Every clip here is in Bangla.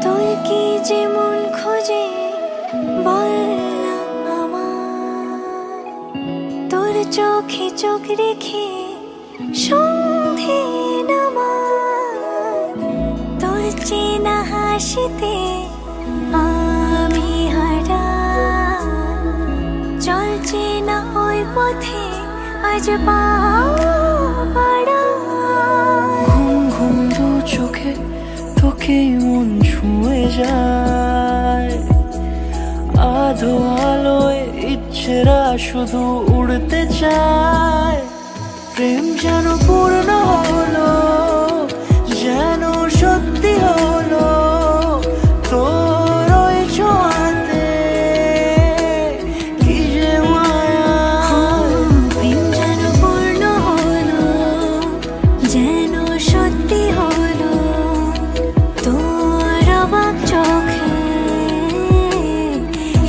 তোর কি যেমন খোঁজে বল না আমার, তোর চোখে চোখ রেখে সন্ধে নামার, তোর চেনা হাসিতে আমি হারা, চল চেনা ওই পথে আজ পাড়া। ঘুম ঘুম দু চোখে তোকে মন ছুঁয়ে যায়, আধো আলোয় ইচ্ছেরা শুধু উড়তে চায়। প্রেম যেন পূর্ণ হলো, যেন সত্যি হলো তোর ওই ছোঁয়াতে, কি যে মায়া। প্রেম যেন পূর্ণ হলো, যেন সত্যি হলো তোর অবাক চোখে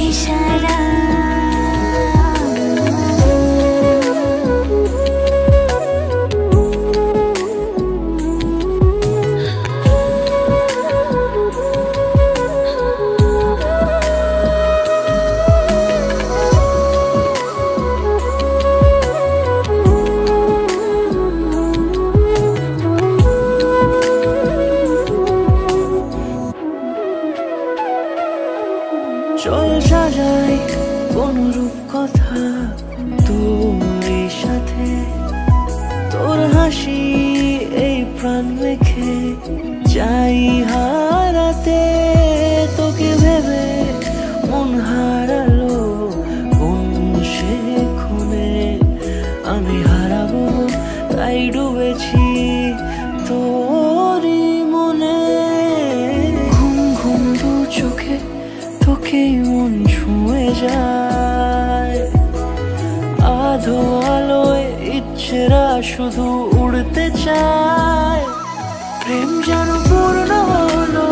ইশারা। চল সাজাই কোন রূপ কথা তোর সাথে, তোর হাসি এই প্রাণ রেখে চাই হারাতে। তোকে ভেবে মন হারালো কোন সে ক্ষণে, আমি হারাবো তাই ডুবেছি তোরই মনে। ঘুম ঘুম দু চোখে তোকে মন ছুঁয়ে যায়, আধো আলোয় ইচ্ছেরা শুধু উড়তে চায়। প্রেম যেন পূর্ণ হলো,